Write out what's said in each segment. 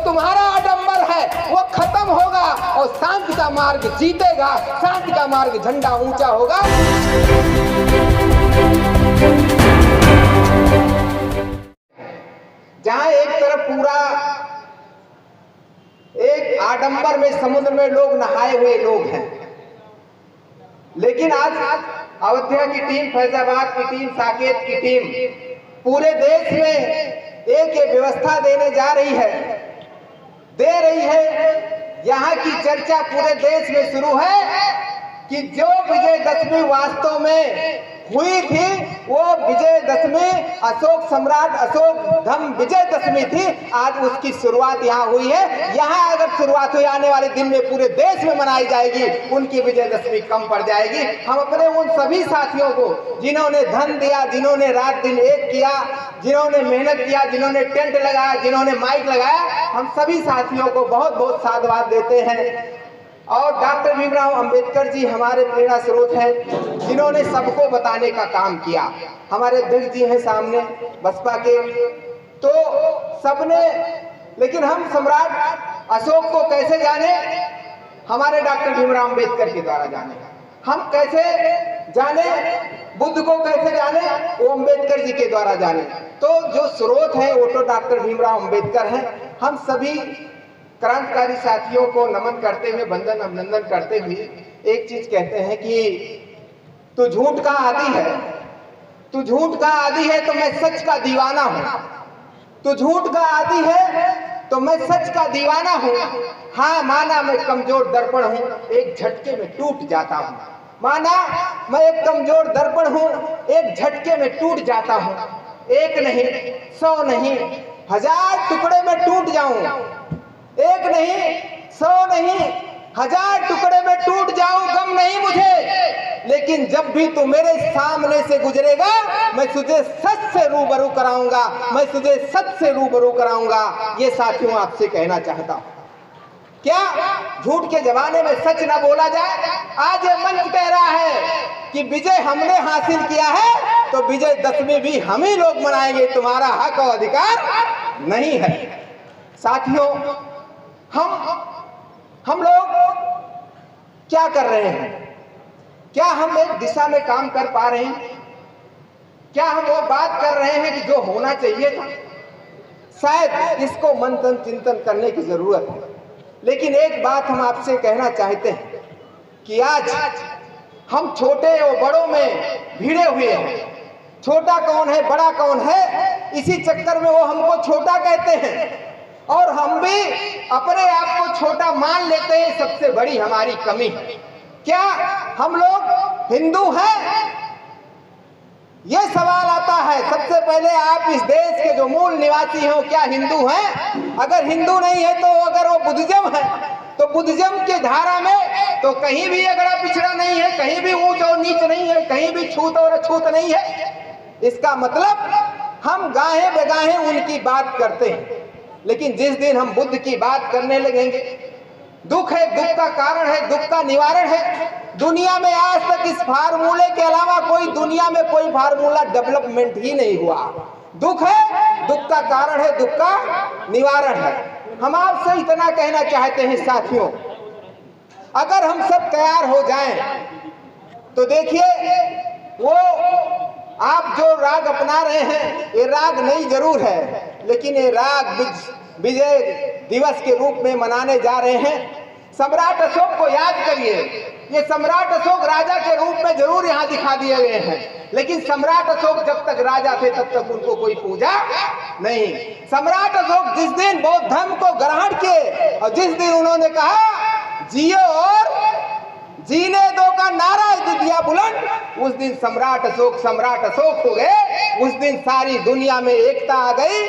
तुम्हारा आडंबर है वो खत्म होगा और शांति का मार्ग जीतेगा, शांति का मार्ग झंडा ऊंचा होगा। जहां एक तरफ पूरा एक आडंबर में समुद्र में लोग नहाए हुए लोग हैं, लेकिन आज अयोध्या की टीम, फैजाबाद की टीम, साकेत की टीम पूरे देश में एक व्यवस्था देने जा रही है, दे रही है। यहाँ की चर्चा पूरे देश में शुरू है कि जो विजयदशमी वास्तव में हुई थी वो विजयदशमी अशोक सम्राट अशोक धम विजयदशमी थी, आज उसकी शुरुआत यहाँ हुई है। यहाँ अगर शुरुआत हुई, आने वाले दिन में पूरे देश में मनाई जाएगी, उनकी विजयदशमी कम पड़ जाएगी। हम अपने उन सभी साथियों को जिन्होंने धन दिया, जिन्होंने रात दिन एक किया, जिन्होंने मेहनत किया, जिन्होंने टेंट लगाया, जिन्होंने माइक लगाया, हम सभी साथियों को बहुत बहुत साधुवाद देते हैं। और डॉक्टर भीमराव अंबेडकर जी हमारे प्रेरणा स्रोत हैं, जिन्होंने सबको बताने का काम किया। हमारे अध्यक्ष जी हैं सामने बसपा के, तो सबने, लेकिन हम सम्राट अशोक को कैसे जाने? हमारे डॉक्टर भीमराव अंबेडकर के द्वारा जाने। हम कैसे जाने? बुद्ध को कैसे जाने? वो अंबेडकर जी के द्वारा जाने। तो जो स्रोत है वो तो डॉक्टर भीमराव अंबेडकर हैं। हम सभी क्रांतिकारी साथियों को नमन करते हुए, वंदन अभिनंदन करते हुए एक चीज कहते हैं कि तू झूठ का आदी है, तू झूठ का आदी है तो मैं सच का दीवाना हूं। तू झूठ का आदी है तो मैं सच का दीवाना हूं। हाँ माना मैं कमजोर दर्पण हूं, एक झटके में टूट जाता हूं। माना मैं एक कमजोर दर्पण हूं, एक झटके में टूट जाता हूं। एक नहीं, 100 नहीं, 1000 टुकड़े में टूट जाऊं। एक नहीं, 100 नहीं, 1000 टुकड़े में टूट जाऊं, गम नहीं मुझे। लेकिन जब भी तू मेरे सामने से गुजरेगा, मैं तुझे सच से रूबरू कराऊंगा, मैं तुझे सच से रूबरू कराऊंगा। ये साथियों आपसे कहना चाहता हूं, क्या झूठ के जमाने में सच ना बोला जाए? आज ये मंच कह रहा है कि विजय हमने हासिल किया है तो विजयदशमी भी हम ही लोग मनाएंगे, तुम्हारा हक और अधिकार नहीं है। साथियों, हम लोग क्या कर रहे हैं? क्या हम एक दिशा में काम कर पा रहे हैं? क्या हम वो बात कर रहे हैं कि जो होना चाहिए था? शायद इसको मंथन चिंतन करने की जरूरत है। लेकिन एक बात हम आपसे कहना चाहते हैं कि आज हम छोटे और बड़ों में भिड़े हुए हैं। छोटा कौन है, बड़ा कौन है, इसी चक्कर में वो हमको छोटा कहते हैं और हम भी अपने आप को छोटा मान लेते हैं। सबसे बड़ी हमारी कमी है। क्या हम लोग हिंदू हैं? ये सवाल आता है। सबसे पहले आप इस देश के जो मूल निवासी हो, क्या हिंदू हैं? अगर हिंदू नहीं है तो अगर वो बुद्धिज्म है तो बुद्धिज्म के धारा में तो कहीं भी अगड़ा पिछड़ा नहीं है, कहीं भी ऊंच और नीच नहीं है, कहीं भी छूत और अछूत नहीं है। इसका मतलब हम गाहे बेगाहे उनकी बात करते हैं। लेकिन जिस दिन हम बुद्ध की बात करने लगेंगे, दुख है, दुख का कारण है, दुख का निवारण है। दुनिया में आज तक इस फार्मूले के अलावा कोई दुनिया में कोई फार्मूला डेवलपमेंट ही नहीं हुआ। दुख है, दुख का कारण है, दुख का निवारण है। हम आपसे इतना कहना चाहते हैं साथियों, अगर हम सब तैयार हो जाएं तो देखिए वो आप जो राग अपना रहे हैं, ये राग नई जरूर है, लेकिन ये राग विजय दिवस के रूप में मनाने जा रहे हैं। सम्राट अशोक को याद करिए। ये सम्राट अशोक राजा के रूप में जरूर यहाँ दिखा दिए गए हैं, लेकिन सम्राट अशोक जब तक राजा थे तब तक उनको कोई पूजा नहीं। सम्राट अशोक जिस दिन बौद्ध धर्म को ग्रहण किए और जिस दिन उन्होंने कहा जियो और जीने दो का नारा दिया बुलंद, उस दिन सम्राट अशोक हो गए। उस दिन सारी दुनिया में एकता आ गई।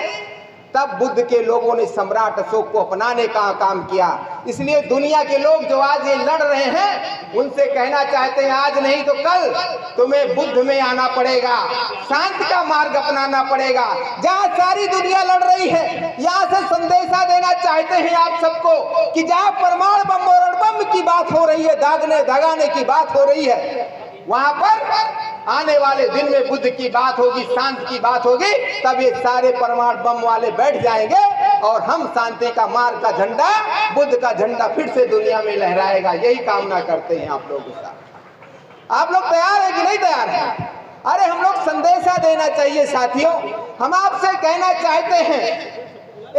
तब बुद्ध के लोगों ने सम्राट अशोक को अपनाने का काम किया। इसलिए दुनिया के लोग जो आज ये लड़ रहे हैं, उनसे कहना चाहते हैं आज नहीं तो कल तुम्हें बुद्ध में आना पड़ेगा, शांति का मार्ग अपनाना पड़ेगा। जहाँ सारी दुनिया लड़ रही है, यहाँ से संदेशा देना चाहते हैं आप सबको कि जहाँ परमाणु बम और बम की बात हो रही है, दागने दगाने की बात हो रही है, वहां पर आने वाले दिन में बुद्ध की बात होगी, शांति की बात होगी, तब ये सारे परमाणु बम वाले बैठ जाएंगे और हम शांति का मार्ग का झंडा, बुद्ध का झंडा फिर से दुनिया में लहराएगा। यही कामना करते हैं आप लोगों के साथ। आप लोग तैयार हैं कि नहीं तैयार हैं? अरे हम लोग संदेशा देना चाहिए साथियों। हम आपसे कहना चाहते हैं,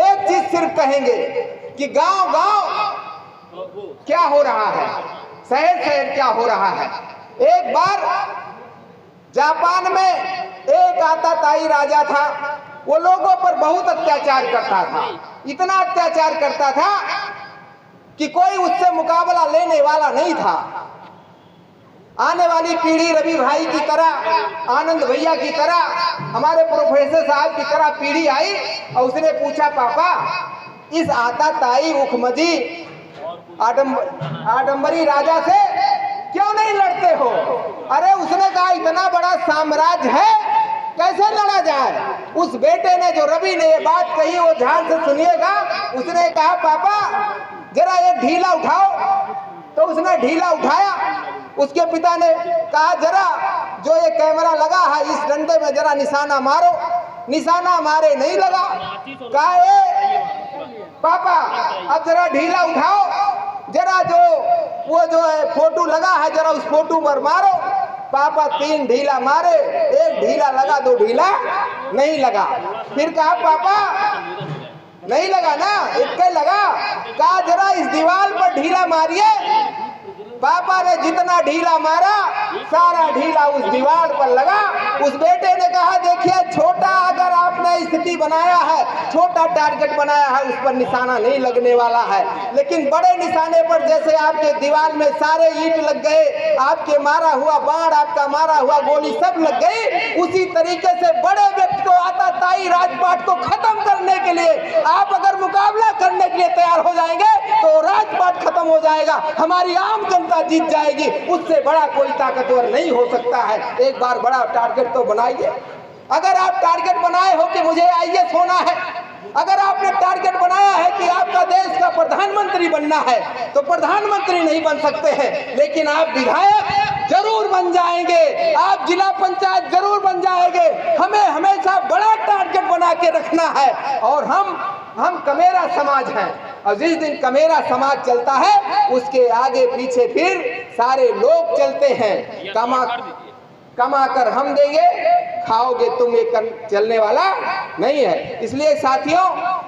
एक चीज सिर्फ कहेंगे कि गांव गांव क्या हो रहा है, शहर शहर क्या हो रहा है। एक बार जापान में एक आताताई राजा था, वो लोगों पर बहुत अत्याचार करता था, इतना अत्याचार करता था कि कोई उससे मुकाबला लेने वाला नहीं था। आने वाली पीढ़ी रवि भाई की तरह, आनंद भैया की तरह, हमारे प्रोफेसर साहब की तरह पीढ़ी आई और उसने पूछा, पापा इस आताताई उखमदी आडंबरी राजा से क्यों नहीं लड़ते हो? अरे उसने कहा, इतना बड़ा साम्राज्य है, कैसे लड़ा जाए? उस बेटे ने, जो रवि ने ये बात कही, वो ध्यान से सुनिएगा। उसने कहा, पापा जरा ये ढीला उठाओ। तो उसने ढीला उठाया। उसके पिता ने कहा, जरा जो ये कैमरा लगा है इस डंडे में जरा निशाना मारो। निशाना मारे, नहीं लगा। कहा, पापा अब जरा ढीला उठाओ, जरा वो जो है फोटो लगा है जरा उस फोटो पर मारो। पापा 3 ढीला मारे, 1 ढीला लगा, 2 ढीला नहीं लगा। फिर कहा, पापा नहीं लगा ना, 1 लगा। कहा, जरा इस दीवार पर ढीला मारिए। पापा ने जितना ढीला मारा, सारा ढीला उस दीवार पर लगा। उस बेटे ने कहा, देखिए छोटा अगर आपने स्थिति बनाया है, छोटा टारगेट बनाया है, उस पर निशाना नहीं लगने वाला है, लेकिन बड़े निशाने पर, जैसे आपके दीवार में सारे ईंट लग गए, आपके मारा हुआ बाण, आपका मारा हुआ गोली सब लग गई, उसी तरीके से बड़े व्यक्ति को, आताताई राजपाट को खत्म करने के लिए आप अगर मुकाबला करने के लिए तैयार हो जाएंगे तो राजपाट खत्म हो जाएगा, हमारी आम जनता जीत जाएगी। उससे बड़ा कोई ताकतवर नहीं हो सकता है। एक बार बड़ा टारगेट तो बनाइए। अगर आप टारगेट बनाए हो कि मुझे आईएएस होना है, अगर आपने टारगेट बनाया है कि आपका देश का प्रधानमंत्री बनना है, तो प्रधानमंत्री नहीं बन सकते हैं, लेकिन आप विधायक जरूर बन जाएंगे, आप जिला पंचायत जरूर बन जाएंगे। हमें हमेशा बड़ा टारगेट बना के रखना है। और हम कमेरा समाज हैं, और जिस दिन कमेरा समाज चलता है उसके आगे पीछे फिर सारे लोग चलते हैं। कमा कर हम देंगे, खाओगे तुम, ये चलने वाला नहीं है। इसलिए साथियों,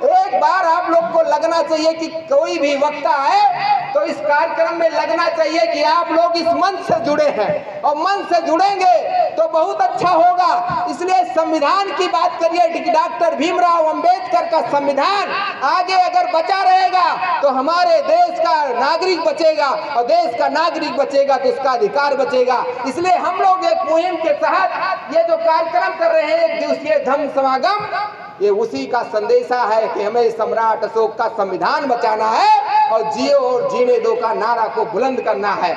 एक बार आप लोग को लगना चाहिए कि कोई भी वक्ता है तो इस कार्यक्रम में लगना चाहिए कि आप लोग इस मंच से जुड़े हैं, और मंच से जुड़ेंगे तो बहुत अच्छा होगा। इसलिए संविधान की बात करिए, डॉक्टर भीमराव अंबेडकर का संविधान आगे अगर बचा रहेगा तो हमारे देश का नागरिक बचेगा, और देश का नागरिक बचेगा तो उसका अधिकार बचेगा। इसलिए हम लोग एक मुहिम के तहत ये जो कार्यक्रम कर रहे हैं, 1 दिवसीय धम्म समागम, ये उसी का संदेशा है कि हमें सम्राट अशोक का संविधान बचाना है और जियो और जीने दो का नारा को बुलंद करना है।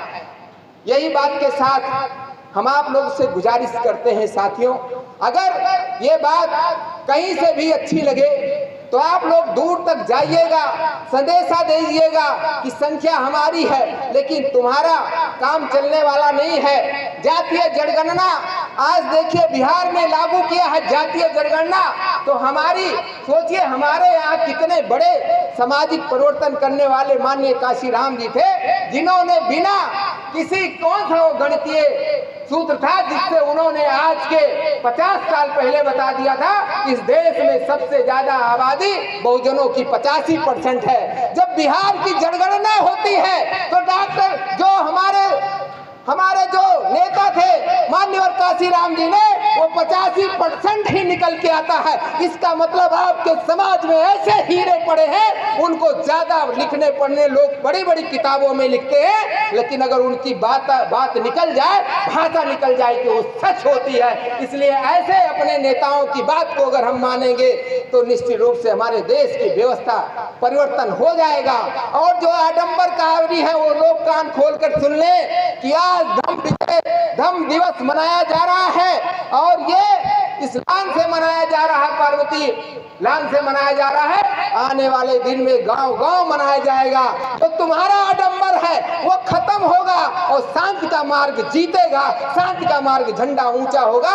यही बात के साथ हम आप लोग से गुजारिश करते हैं साथियों, अगर ये बात कहीं से भी अच्छी लगे तो आप लोग दूर तक जाइएगा, संदेशा दीजिएगा कि संख्या हमारी है, लेकिन तुम्हारा काम चलने वाला नहीं है। जातीय जनगणना आज देखिए बिहार में लागू किया है, जातीय जनगणना, तो हमारी सोचिए, हमारे यहाँ कितने बड़े सामाजिक परिवर्तन करने वाले माननीय काशीराम जी थे, जिन्होंने बिना किसी कौन सा गणितीय सूत्र था जिससे उन्होंने आज के 50 साल पहले बता दिया था, इस देश में सबसे ज्यादा आबादी बहुजनों की 85% है। जब बिहार की जनगणना होती है तो डॉक्टर जो हमारे जो नेता थे माननीय काशीराम जी ने, वो 85% ही निकल के आता है। इसका मतलब आपके समाज में ऐसे हीरे पड़े हैं, उनको ज्यादा लिखने पढ़ने लोग बड़ी बड़ी किताबों में लिखते हैं, लेकिन अगर उनकी बात निकल जाए, भाषा निकल जाए कि वो सच होती है। इसलिए ऐसे अपने नेताओं की बात को अगर हम मानेंगे तो निश्चित रूप से हमारे देश की व्यवस्था परिवर्तन हो जाएगा। और जो आडंबरकारी है वो लोग कान खोलकर सुन ले कि आज धम्म दिवस मनाया जा रहा है, और ये इस लान से मनाया जा रहा है, पार्वती लान से मनाया जा रहा है। आने वाले दिन में गांव-गांव मनाया जाएगा। तो तुम्हारा आडंबर है वो खत्म होगा और शांति का मार्ग जीतेगा, शांति का मार्ग झंडा ऊंचा होगा।